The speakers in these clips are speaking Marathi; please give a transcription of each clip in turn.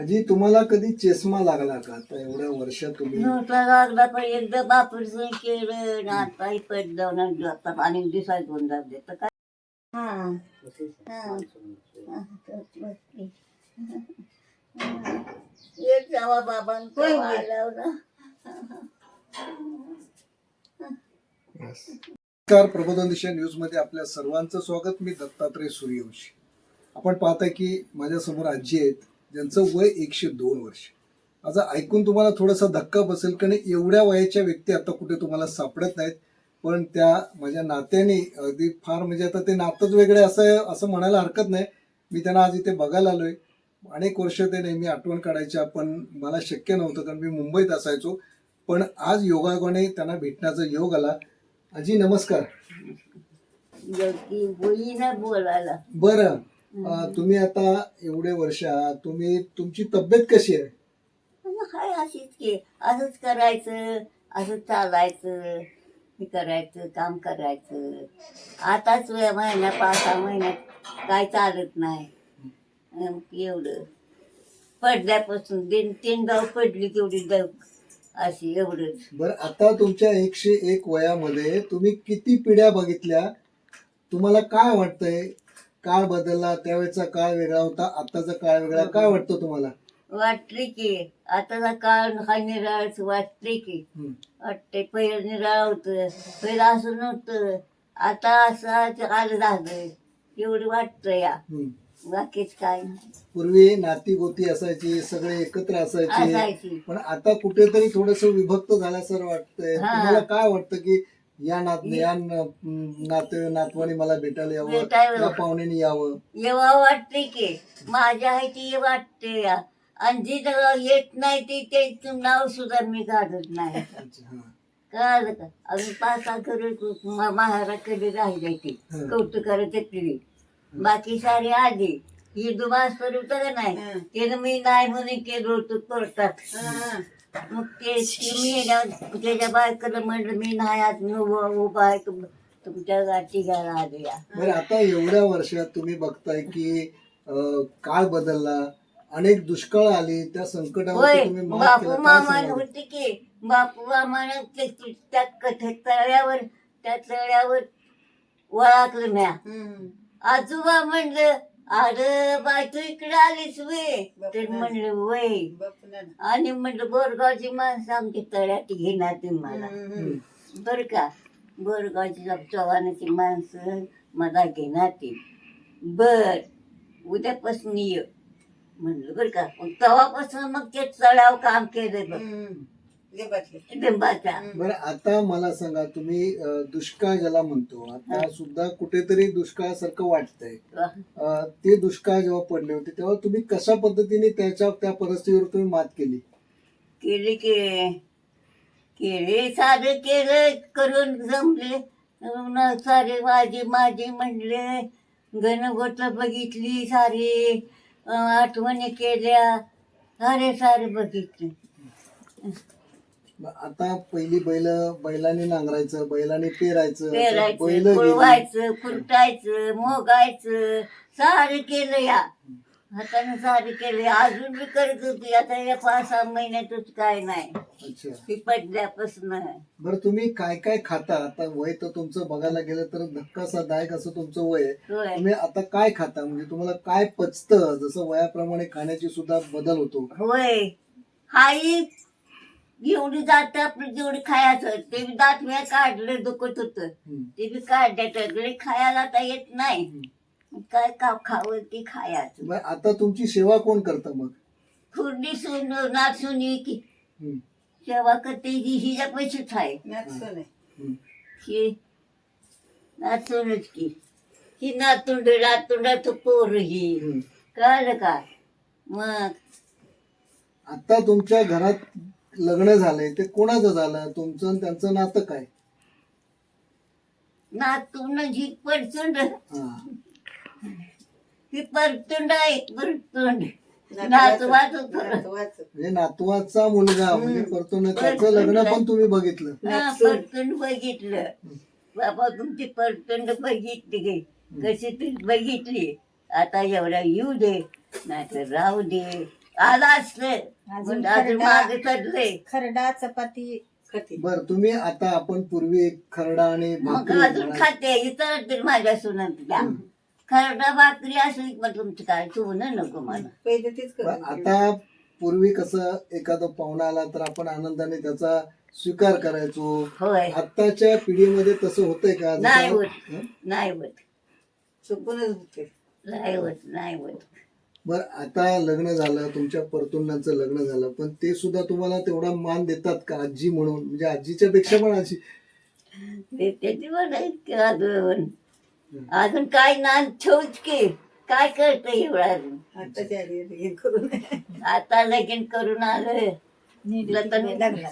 आजी तुम्हाला कधी चष्मा लागला का आता एवढ्या वर्षात तुम्ही? नव्हता लागला पण एकदा ऑपरेशन केलं ना आता पट जाऊन आता आणि दिसायला दोन जाते तर काय. येत जावा बाबांना ना. नमस्कार, प्रबोधन दिशा न्यूज मध्ये आपल्या सर्वांचं स्वागत. मी दत्तात्रय सूर्यवंशी. आपण पाहताय की माझ्यासमोर आजी आहेत ज्यांचं वय 102 वर्ष. आता ऐकून तुम्हाला थोडासा धक्का बसेल कारण एवढ्या वयाच्या व्यक्ती आता कुठे तुम्हाला सापडत नाहीत, पण त्या माझ्या नात्याने अगदी फार म्हणजे आता ते नातंच वेगळे असं म्हणायला हरकत नाही. मी त्यांना आज इथे बघायला आलोय. अनेक वर्ष ते नेहमी आठवण काढायच्या, पण मला शक्य नव्हतं कारण मी मुंबईत असायचो. पण आज योगायोगाने त्यांना भेटण्याचा योग आला. आजी नमस्कार. बोलायला बरं, तुम्ही आता एवढे वर्ष तुमची तब्येत कशी आहे? काय अशीच की असंच करायचं, असं चालायचं, हे करायचं, काम करायचं. आताच महिन्या 5-6 महिन्यात काय चालत नाही. एवढं पडल्यापासून 3 गाव पडली तेवढी दव अशी एवढंच. बरं, आता तुमच्या 101 वयामध्ये तुम्ही किती पिढ्या बघितल्या? तुम्हाला काय वाटतंय? काळ बदलला, त्यावेळेचा काळ वेगळा होता, आताचा काळ वेगळा. काय वाटतं तुम्हाला? वाटते की आताचा काळ हा निराळच वाटते की. वाटते पहिलं निराळ होतं, पहिलं असं नव्हतं, आता असं आलं झालं एवढं वाटतं या. बाकीच काय नाही. पूर्वी नाती गोती असायची, सगळे एकत्र असायचे, पण आता कुठेतरी थोडस विभक्त झाल्यासारखं वाटतंय. तुम्हाला काय वाटतं की या नातवाने मला भेटायला यावं, या पाहुण्याने यावं वाटते की माझ्या आहे ती वाटते या. आणि जी येत नाही ते नाव सुद्धा मी काढत नाही. कळालं का? अजून 5-6 घर महाराकडे राहिले ते कौतुकाला टेकली. बाकी सारी आली. हिंदू मास्तर होतं का नाही, त्यानं मी नाही म्हणून केलं होतं कोर्टात. मग ते मी त्याच्या बायकोला म्हणलं मी नाही आज उभा आहे तुमच्या गाठी घ्यायला आले या. बरं, आता एवढ्या वर्षात तुम्ही बघताय की काळ बदलला, अनेक दुष्काळ आली, त्या संकटावर तुम्ही मात केला. बापू मामा होते की बापू मामाने त्या तळ्यावर ओळखलं म्या. आजोबा म्हणलं अरे बाय तू इकडे आलीस वे, तर म्हणलं वय. आणि म्हणलं बोरगावची माणसं आमच्या तळ्यात घेणार तुम्हाला बर का. बोरगावची चव्हाणाची माणसं मला घेणार ती. बर उद्यापासून ये म्हणलं बर का. तेव्हापासून मग ते तळ्यावर काम केलं बघ. बरं, आता मला सांगा, तुम्ही दुष्काळ ज्याला म्हणतो आता सुद्धा कुठेतरी दुष्काळासारखं वाटतंय. ते दुष्काळ जेव्हा पडले होते तेव्हा तुम्ही कशा पद्धतीने त्या परिस्थितीवर तुम्ही मात केली? केले सारे केलं करून जमले सारे. माझी म्हणले गणगोत बघितली, सारी आठवणी केल्या, सारे बघितले. आता पहिली बैलाने नांगरायचं, बैलाने पेरायचं, कुळवायचं, खुरटायचं, मोगायचं, सारे केलं या हाताने. सारे केले, अजून बी करत होती. आता या 5-6 महिन्यातच काय नाही. ती पडल्यापासून. बरं, तुम्ही काय काय खाता? आता वय तर तुमचं बघायला गेलं तर धक्कादायक असं तुमचं वय आहे. तुम्ही आता काय खाता? म्हणजे तुम्हाला काय पचतं? जसं वयाप्रमाणे खाण्याची सुद्धा बदल होतो. होय, हाई एवढी जात आपलं जेवढी खायचं ते बी दात मी काढलं दुखत होत ते बी काढण्यात खायला आता येत नाही. काय खावं ते खायचं. आता तुमची सेवा कोण करतं मग? खुर्डी सून नाचुनी की सेवा करते हिच्या पैसेच आहे. नातूनच की ही नातुंडाचं पोर ही हम्म. कळलं का मग आता तुमच्या घरात लग्न झालंय ते कोणाचं झालं, तुमचं आणि त्यांचं नातं काय? नातून ही परतुंड हा. ही परतुंड आहे परतुंड नातवाचं म्हणजे नातवाचा मुलगा म्हणजे परतून त्याचं लग्न पण तुम्ही बघितलं. परतुंड बघितलं बाबा तुमची परतुंड बघितली गे कशी ती बघितली आता एवढा येऊ दे नाहीतर राहू दे आला अजून अजून मागे चढले खरडा चपाती खाते. बर तुम्ही आता आपण पूर्वी एक खरडा आणि मग भाकरी अजून म्हणा- खाते इतर माझ्या सुनांच्या खरडा भाकरी असली मग तुमचं काय चुन नको मला पहिले तेच पण करत आता पूर्वी कसं एखादा पाहुणा आला तर आपण आनंदाने त्याचा स्वीकार करायचो. होय आत्ताच्या पिढीमध्ये तसं होतंय का? नाही जसं- होत हं? नाही होत चुकूनच होते. नाही होत नाही होत बर आता लग्न झालं, तुमच्या परतुंडांचं लग्न झालं, पण ते सुद्धा तुम्हाला तेवढा मान देतात का आजी म्हणून? म्हणजे आजीच्या पेक्षा पण आजी त्याची पण अजून काय नान ठेवच की काय करतं एवढं अजून आता ते आली हे करून आता लगीन करून आलं लागला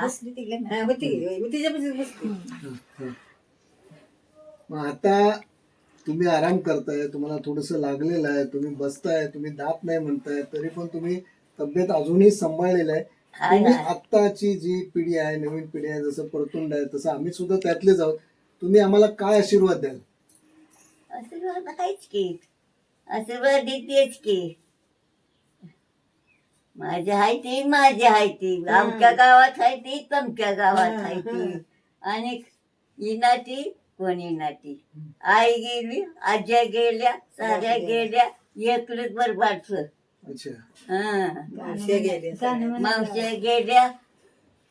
बसली तिकडे होती मी तिच्यापासून बसली. हं. मग आता तुम्ही आराम करताय, तुम्हाला थोडस लागलेलं आहे, तुम्ही बसताय, तुम्ही दात नाही म्हणताय, तरी पण तुम्ही तब्येत अजूनही सांभाळलेलं आहे. हाय तुम्ही ना. आत्ताची जी पिढी आहे, नवीन पिढी आहे, जसं परतुंड आहे तसं आम्ही सुद्धा त्यातलेच आहोत. तुम्ही आम्हाला काय आशीर्वाद द्याल? आशीर्वाद आहेच की आशीर्वाद देतेच की माझी आहे ती आमच्या गावात आहे ती तुमच्या गावात आहे ती आणि इनाती कोणी नाती आई गेली आज्या गेल्या साऱ्या गेल्या एकलंच बरबाडच अच्छा. मावश्या गेल्या. मावश्या गेल्या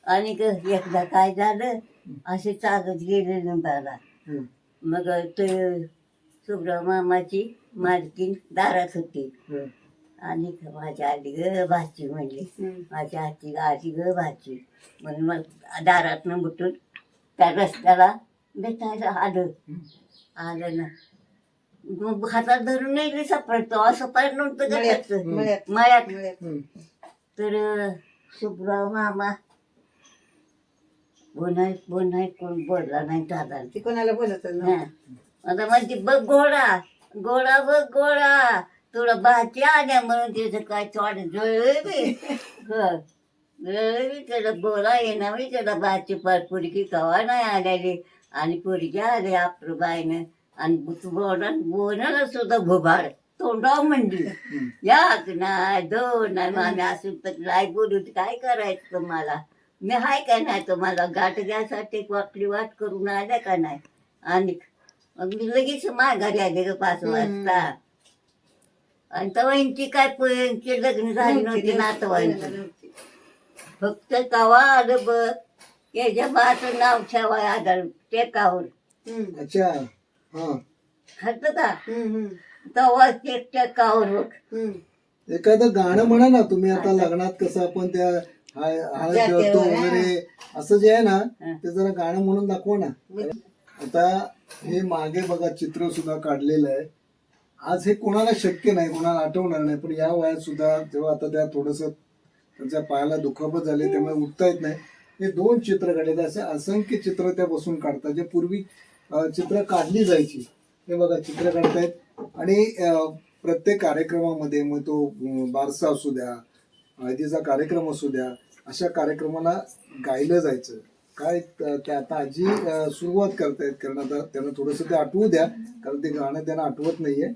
आणि एकदा काय झालं असे चालत गेले मला हं. मग ते सुब्रह मामाची मालकीन दारात होती हं. आणि माझ्या आली ग भाची म्हणली माझ्या हाती आली ग भाची म्हणून मग दारातनं मुठून त्या रस्त्याला भेटायला आलं ना मग हातात धरून नाही सापडतो असं पाहिजे नव्हतं का त्याचं? मळ्यात. मळ्यात हं. तर सुब्रह मामा बोनाय कोण बोलला नाही दादा ती कोणाला बोलत नाही. आता म्हणते बघ गोळा बघ गोळा तुला भाची आल्या म्हणून तिचं काय चोड जळवी त्याला गोळा येणार त्याला भाची पोरगी कवा नाही आलेली आणि पोरगी आले आपलं बाईनं आणि बोनाला सुद्धा भुभाड तोंडाव म्हणली याक नाही दोन नाही आम्ही असं तर लाई बोलू काय करायचं तुम्हाला मी हाय का नाही तुम्हाला गाठ घ्यासाठी वाटली वाट करून आल्या का नाही आणि मग मी लगेच माघारी आले ग 5 वाजता आणि तवांची काय पोयांची लग्न झाली नव्हती नातवांची फक्त तवा आलं बघ त्याच्या बाचं नाव ठेवाय आधार टेकावर अच्छा. हा. खात का तवा टेकावर बघ एखादं गाणं म्हणा ना तुम्ही. आता लग्नात कसं आपण त्या हळद जळतो वगैरे असं जे आहे ना ते जरा गाणं म्हणून दाखवा ना. आता हे मागे बघा चित्र सुद्धा काढलेलं आहे. आज हे कोणाला शक्य नाही, कोणाला आठवणार नाही, पण या वयात सुद्धा जेव्हा आता त्या थोडस त्यांच्या पायाला दुखापत झाले त्यामुळे उठता येत नाही, हे 2 चित्र काढले. असे असंख्य चित्र त्या बसून काढतात जे पूर्वी चित्र काढली जायची. हे बघा चित्र काढतायत आणि प्रत्येक कार्यक्रमामध्ये मग तो बारसा असू द्या, हळदीचा कार्यक्रम असू द्या, अशा कार्यक्रमाला गायलं जायचं. काय ते आता आजी सुरुवात करतायत कारण आता त्यांना थोडंसं ते आठवू द्या कारण ते गाणं त्यांना आठवत नाहीये.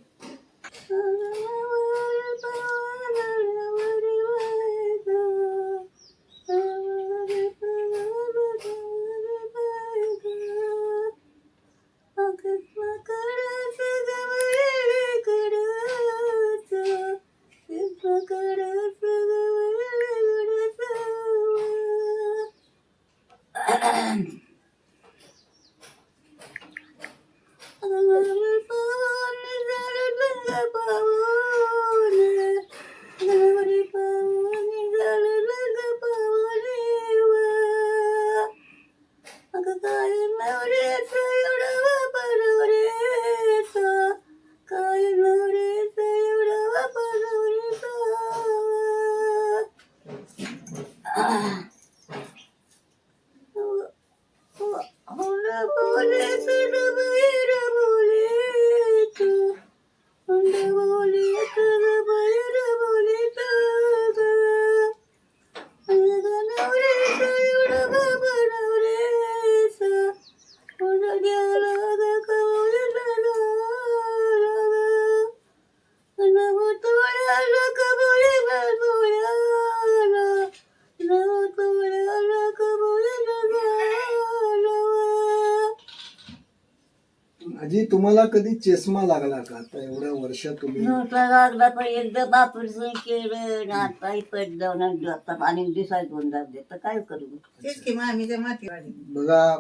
आजी तुम्हाला कधी चष्मा लागला का आता एवढ्या वर्षात तुम्ही नव्हता लागला पण एकदा ऑपरेशन केलं ना पायी पडलं ना आता आणि दिसायला दोन लागले तर काय करू. तेच की मामीच्या माती वाढली बघा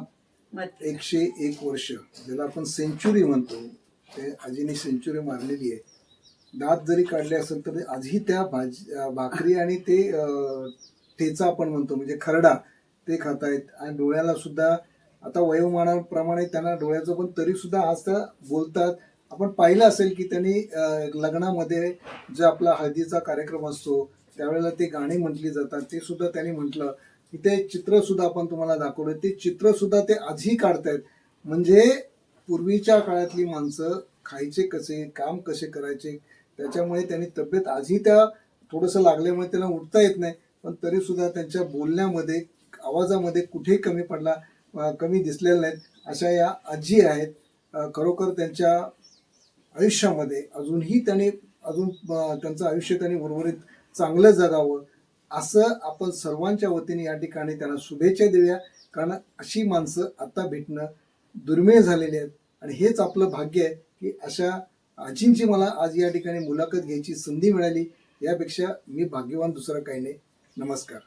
माती 101 वर्ष ज्याला आपण सेंचुरी म्हणतो ते आजीने सेंचुरी मारलेली आहे. दात जरी काढले असेल तरी आजही त्या भाकरी आणि ते ठेचा आपण म्हणतो म्हणजे खरडा ते खातायत आणि डोळ्याला सुद्धा आता वयोमानाप्रमाणे त्यांना डोळ्याचं पण तरी सुद्धा आज त्या बोलतात. आपण पाहिलं असेल की त्यांनी लग्नामध्ये जो आपला हळदीचा कार्यक्रम असतो त्यावेळेला ते गाणी म्हटली जातात ते सुद्धा त्यांनी म्हटलं. इथे चित्र सुद्धा आपण तुम्हाला दाखवलं ते चित्र सुद्धा ते आजही काढतायत. म्हणजे पूर्वीच्या काळातली माणसं खायचे कसे काम कसे करायचे त्याच्यामुळे त्यांनी तब्येत आजही त्या थोडंसं लागल्यामुळे त्यांना उठता येत नाही पण तरी सुद्धा त्यांच्या बोलण्यामध्ये आवाजामध्ये कुठेही कमी पडला कमी दिसलेल्या नाहीत अशा या आजी आहेत. खरोखर त्यांच्या आयुष्यामध्ये अजूनही त्यांनी त्यांचं आयुष्य त्यांनी उर्वरित चांगलं जगावं असं आपण सर्वांच्या वतीने या ठिकाणी त्यांना शुभेच्छा देऊया. कारण अशी माणसं आता भेटणं दुर्मिळ झालेली आहेत आणि हेच आपलं भाग्य आहे की अशा आजींची मला आज या ठिकाणी मुलाखत घ्यायची संधी मिळाली. यापेक्षा मी भाग्यवान दुसरा काही नाही. नमस्कार.